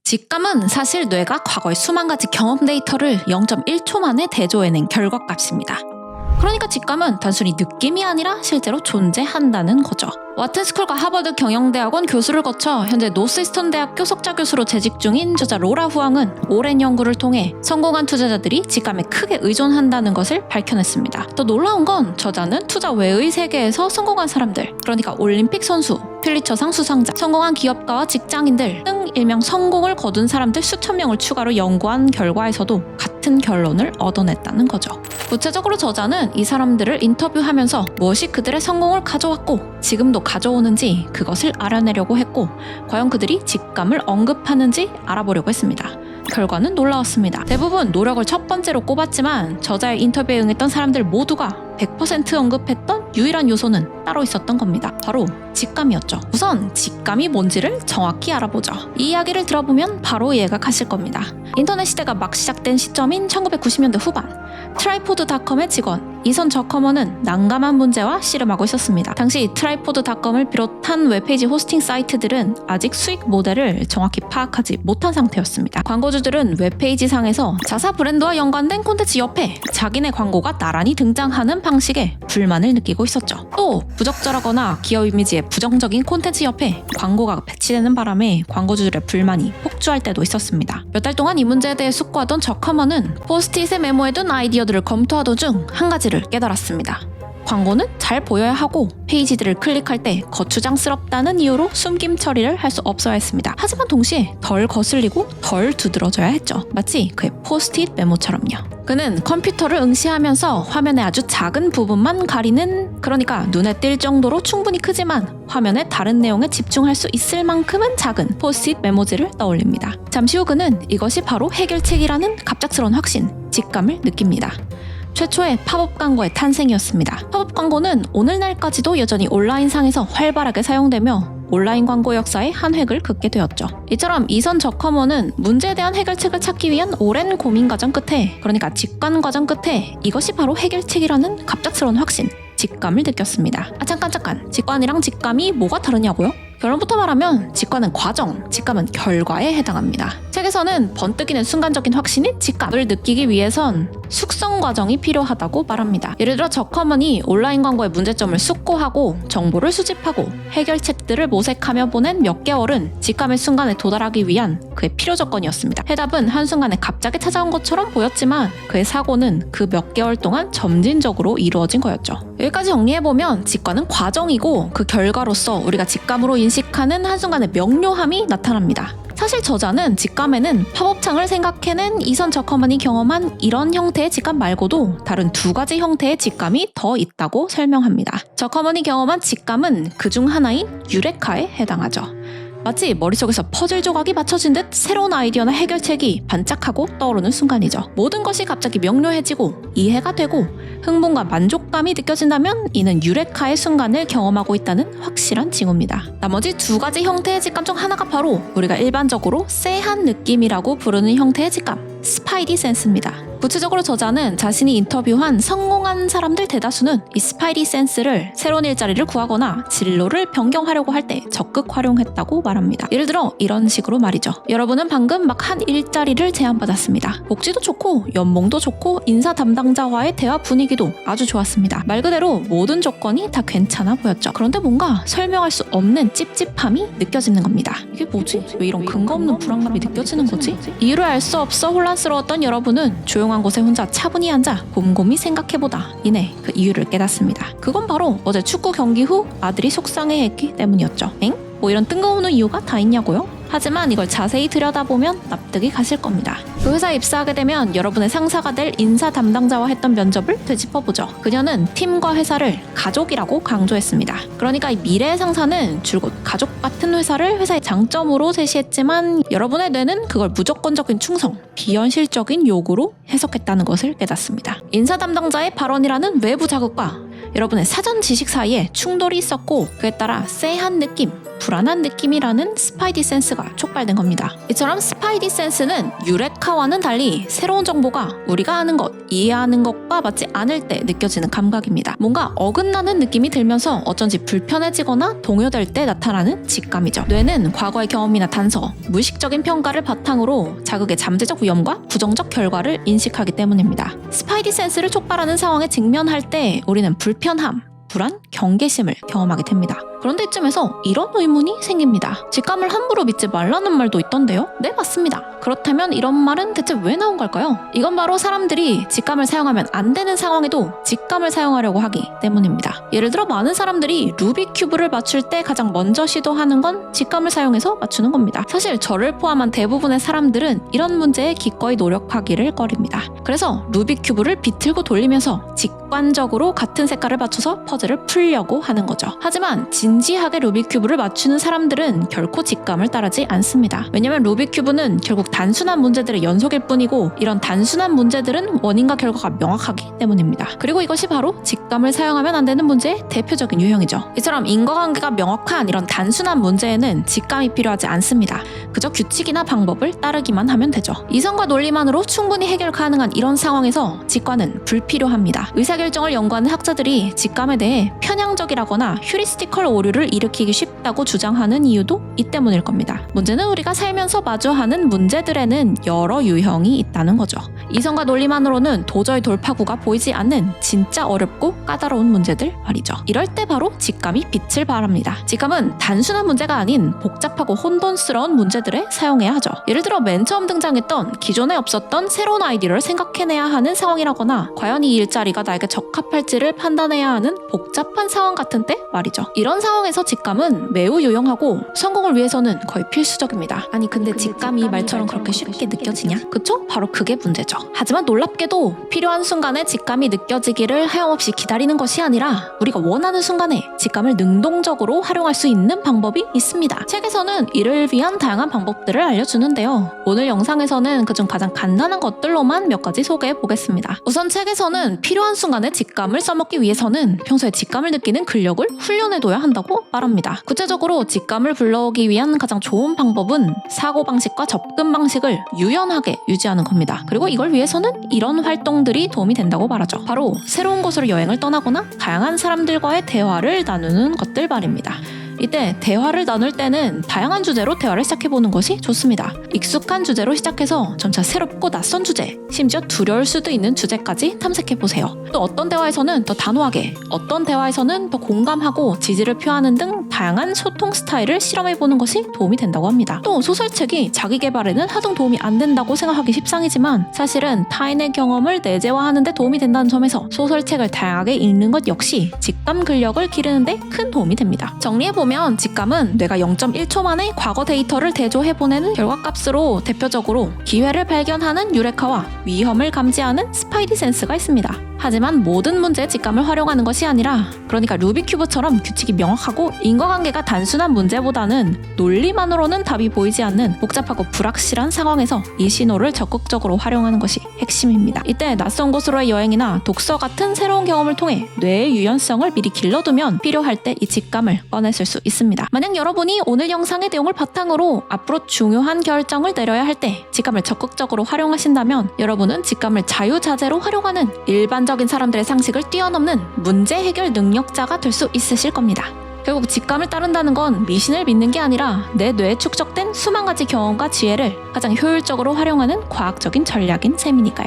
직감은 사실 뇌가 과거의 수만 가지 경험 데이터를 0.1초 만에 대조해낸 결과값입니다. 그러니까 직감은 단순히 느낌이 아니라 실제로 존재한다는 거죠. 와튼스쿨과 하버드 경영대학원 교수를 거쳐 현재 노스이스턴 대학교 석좌 교수로 재직 중인 저자 로라 후앙은 오랜 연구를 통해 성공한 투자자들이 직감에 크게 의존한다는 것을 밝혀냈습니다. 더 놀라운 건 저자는 투자 외의 세계에서 성공한 사람들, 그러니까 올림픽 선수, 필리처상 수상자, 성공한 기업가와 직장인들 등 일명 성공을 거둔 사람들 수천 명을 추가로 연구한 결과에서도 같은 결론을 얻어냈다는 거죠. 구체적으로 저자는 이 사람들을 인터뷰하면서 무엇이 그들의 성공을 가져왔고 지금도 가져오는지 그것을 알아내려고 했고, 과연 그들이 직감을 언급하는지 알아보려고 했습니다. 결과는 놀라웠습니다. 대부분 노력을 첫 번째로 꼽았지만 저자의 인터뷰에 응했던 사람들 모두가 100% 언급했던 유일한 요소는 따로 있었던 겁니다. 바로 직감이었죠. 우선 직감이 뭔지를 정확히 알아보죠. 이 이야기를 들어보면 바로 이해가 가실 겁니다. 인터넷 시대가 막 시작된 시점인 1990년대 후반, 트라이포드닷컴의 직원 이선 저커먼은 난감한 문제와 씨름하고 있었습니다. 당시 트라이포드닷컴을 비롯한 웹페이지 호스팅 사이트들은 아직 수익 모델을 정확히 파악하지 못한 상태였습니다. 광고주들은 웹페이지 상에서 자사 브랜드와 연관된 콘텐츠 옆에 자기네 광고가 나란히 등장하는 방식에 불만을 느끼고 있었죠. 또 부적절하거나 기업 이미지에 부정적인 콘텐츠 옆에 광고가 배치되는 바람에 광고주들의 불만이 폭주할 때도 있었습니다. 몇 달 동안 이 문제에 대해 숙고하던 저커먼은 포스트잇에 메모해둔 아이디어들을 검토하던 중 한 가지를 깨달았습니다. 광고는 잘 보여야 하고 페이지들을 클릭할 때 거추장스럽다는 이유로 숨김 처리를 할 수 없어야 했습니다. 하지만 동시에 덜 거슬리고 덜 두드러져야 했죠. 마치 그의 포스트잇 메모처럼요. 그는 컴퓨터를 응시하면서 화면의 아주 작은 부분만 가리는, 그러니까 눈에 띌 정도로 충분히 크지만 화면의 다른 내용에 집중할 수 있을 만큼은 작은 포스트잇 메모지를 떠올립니다. 잠시 후 그는 이것이 바로 해결책이라는 갑작스러운 확신, 직감을 느낍니다. 최초의 팝업 광고의 탄생이었습니다. 팝업 광고는 오늘날까지도 여전히 온라인상에서 활발하게 사용되며 온라인 광고 역사의 한 획을 긋게 되었죠. 이처럼 이선 저커먼은 문제에 대한 해결책을 찾기 위한 오랜 고민 과정 끝에, 그러니까 직관 과정 끝에 이것이 바로 해결책이라는 갑작스러운 확신, 직감을 느꼈습니다. 잠깐. 직관이랑 직감이 뭐가 다르냐고요? 결론부터 말하면 직관은 과정, 직감은 결과에 해당합니다. 책에서는 번뜩이는 순간적인 확신인 직감을 느끼기 위해선 숙성 과정이 필요하다고 말합니다. 예를 들어 저커먼이 온라인 광고의 문제점을 숙고하고 정보를 수집하고 해결책들을 모색하며 보낸 몇 개월은 직감의 순간에 도달하기 위한 그의 필요 조건이었습니다. 해답은 한순간에 갑자기 찾아온 것처럼 보였지만 그의 사고는 그 몇 개월 동안 점진적으로 이루어진 거였죠. 여기까지 정리해보면 직관은 과정이고 그 결과로서 우리가 직감으로 인식하는 한순간의 명료함이 나타납니다. 사실 저자는 직감에는 팝업창을 생각해낸 이선 저커먼이 경험한 이런 형태의 직감 말고도 다른 두 가지 형태의 직감이 더 있다고 설명합니다. 저커먼이 경험한 직감은 그중 하나인 유레카에 해당하죠. 마치 머릿속에서 퍼즐 조각이 맞춰진 듯 새로운 아이디어나 해결책이 반짝하고 떠오르는 순간이죠. 모든 것이 갑자기 명료해지고 이해가 되고 흥분과 만족감이 느껴진다면 이는 유레카의 순간을 경험하고 있다는 확실한 징후입니다. 나머지 두 가지 형태의 직감 중 하나가 바로 우리가 일반적으로 쎄한 느낌이라고 부르는 형태의 직감, 스파이디 센스입니다. 구체적으로 저자는 자신이 인터뷰한 성공한 사람들 대다수는 이 스파이디 센스를 새로운 일자리를 구하거나 진로를 변경하려고 할 때 적극 활용했다고 말합니다. 예를 들어 이런 식으로 말이죠. 여러분은 방금 막 한 일자리를 제안받았습니다. 복지도 좋고 연봉도 좋고 인사 담당자와의 대화 분위기도 아주 좋았습니다. 말 그대로 모든 조건이 다 괜찮아 보였죠. 그런데 뭔가 설명할 수 없는 찝찝함이 느껴지는 겁니다. 이게 뭐지? 왜 이런 근거 없는 불안감이 느껴지는 거지? 이유를 알 수 없어 혼란스러웠던 여러분은 조용한 곳에 혼자 차분히 앉아 곰곰이 생각해보다 이내 그 이유를 깨닫습니다. 그건 바로 어제 축구 경기 후 아들이 속상해했기 때문이었죠. 뭐 이런 뜬금없는 이유가 다 있냐고요? 하지만 이걸 자세히 들여다보면 납득이 가실 겁니다. 그 회사에 입사하게 되면 여러분의 상사가 될 인사 담당자와 했던 면접을 되짚어보죠. 그녀는 팀과 회사를 가족이라고 강조했습니다. 그러니까 이 미래의 상사는 줄곧 가족 같은 회사를 회사의 장점으로 제시했지만 여러분의 뇌는 그걸 무조건적인 충성, 비현실적인 요구로 해석했다는 것을 깨닫습니다. 인사 담당자의 발언이라는 외부 자극과 여러분의 사전 지식 사이에 충돌이 있었고 그에 따라 쎄한 느낌, 불안한 느낌이라는 스파이디 센스가 촉발된 겁니다. 이처럼 스파이디 센스는 유레카와는 달리 새로운 정보가 우리가 아는 것, 이해하는 것과 맞지 않을 때 느껴지는 감각입니다. 뭔가 어긋나는 느낌이 들면서 어쩐지 불편해지거나 동요될 때 나타나는 직감이죠. 뇌는 과거의 경험이나 단서, 무의식적인 평가를 바탕으로 자극의 잠재적 위험과 부정적 결과를 인식하기 때문입니다. 스파이디 센스를 촉발하는 상황에 직면할 때 우리는 불편함, 불안, 경계심을 경험하게 됩니다. 그런데 이쯤에서 이런 의문이 생깁니다. 직감을 함부로 믿지 말라는 말도 있던데요? 네, 맞습니다. 그렇다면 이런 말은 대체 왜 나온 걸까요? 이건 바로 사람들이 직감을 사용하면 안 되는 상황에도 직감을 사용하려고 하기 때문입니다. 예를 들어 많은 사람들이 루빅 큐브를 맞출 때 가장 먼저 시도하는 건 직감을 사용해서 맞추는 겁니다. 사실 저를 포함한 대부분의 사람들은 이런 문제에 기꺼이 노력하기를 꺼립니다. 그래서 루빅 큐브를 비틀고 돌리면서 직관적으로 같은 색깔을 맞춰서 퍼즐을 풀려고 하는 거죠. 하지만 진지하게 루빅 큐브를 맞추는 사람들은 결코 직감을 따르지 않습니다. 왜냐면 루빅 큐브는 결국 단순한 문제들의 연속일 뿐이고 이런 단순한 문제들은 원인과 결과가 명확하기 때문입니다. 그리고 이것이 바로 직감을 사용하면 안 되는 문제의 대표적인 유형이죠. 이처럼 인과관계가 명확한 이런 단순한 문제에는 직감이 필요하지 않습니다. 그저 규칙이나 방법을 따르기만 하면 되죠. 이성과 논리만으로 충분히 해결 가능한 이런 상황에서 직관은 불필요합니다. 의사결정을 연구하는 학자들이 직감에 대해 편향적이라거나 휴리스티컬 오류를 일으키기 쉽다고 주장하는 이유도 이 때문일 겁니다. 문제는 우리가 살면서 마주하는 문제들에는 여러 유형이 있다는 거죠. 이성과 논리만으로는 도저히 돌파구가 보이지 않는 진짜 어렵고 까다로운 문제들 말이죠. 이럴 때 바로 직감이 빛을 발합니다. 직감은 단순한 문제가 아닌 복잡하고 혼돈스러운 문제들에 사용해야 하죠. 예를 들어 맨 처음 등장했던 기존에 없었던 새로운 아이디어를 생각해내야 하는 상황이라거나 과연 이 일자리가 나에게 적합할지를 판단해야 하는 복잡한 상황 같은 때 말이죠. 이런 상황에서 직감은 매우 유용하고 성공을 위해서는 거의 필수적입니다. 아니 근데 직감이 말처럼 그렇게 쉽게 느껴지냐? 그쵸? 바로 그게 문제죠. 하지만 놀랍게도 필요한 순간에 직감이 느껴지기를 하염없이 기다리는 것이 아니라 우리가 원하는 순간에 직감을 능동적으로 활용할 수 있는 방법이 있습니다. 책에서는 이를 위한 다양한 방법들을 알려주는데요. 오늘 영상에서는 그중 가장 간단한 것들로만 몇 가지 소개해 보겠습니다. 우선 책에서는 필요한 순간에 직감을 써먹기 위해서는 평소에 직감을 느끼는 근력을 훈련해둬야 한다고 말합니다. 구체적으로 직감을 불러오기 위한 가장 좋은 방법은 사고방식과 접근 방식을 유연하게 유지하는 겁니다. 그리고 이걸 위해서는 이런 활동들이 도움이 된다고 말하죠. 바로 새로운 곳으로 여행을 떠나거나 다양한 사람들과의 대화를 나누는 것들 말입니다. 이때 대화를 나눌 때는 다양한 주제로 대화를 시작해보는 것이 좋습니다. 익숙한 주제로 시작해서 점차 새롭고 낯선 주제, 심지어 두려울 수도 있는 주제까지 탐색해보세요. 또 어떤 대화에서는 더 단호하게, 어떤 대화에서는 더 공감하고 지지를 표하는 등 다양한 소통 스타일을 실험해보는 것이 도움이 된다고 합니다. 또 소설책이 자기 개발에는 하등 도움이 안 된다고 생각하기 십상이지만 사실은 타인의 경험을 내재화하는 데 도움이 된다는 점에서 소설책을 다양하게 읽는 것 역시 직감 근력을 기르는 데 큰 도움이 됩니다. 정리해보면 직감은 뇌가 0.1초 만에 과거 데이터를 대조해보내는 결과값으로 대표적으로 기회를 발견하는 유레카와 위험을 감지하는 스파이디 센스가 있습니다. 하지만 모든 문제에 직감을 활용하는 것이 아니라 그러니까 루빅 큐브처럼 규칙이 명확하고 인과관계가 단순한 문제보다는 논리만으로는 답이 보이지 않는 복잡하고 불확실한 상황에서 이 신호를 적극적으로 활용하는 것이 핵심입니다. 이때 낯선 곳으로의 여행이나 독서 같은 새로운 경험을 통해 뇌의 유연성을 미리 길러두면 필요할 때 이 직감을 꺼내실 수 있습니다. 만약 여러분이 오늘 영상의 내용을 바탕으로 앞으로 중요한 결정을 내려야 할 때 직감을 적극적으로 활용하신다면 여러분은 직감을 자유자재로 활용하는 일반적인 사람들의 상식을 뛰어넘는 문제 해결 능력자가 될 수 있으실 겁니다. 결국 직감을 따른다는 건 미신을 믿는 게 아니라 내 뇌에 축적된 수만 가지 경험과 지혜를 가장 효율적으로 활용하는 과학적인 전략인 셈이니까요.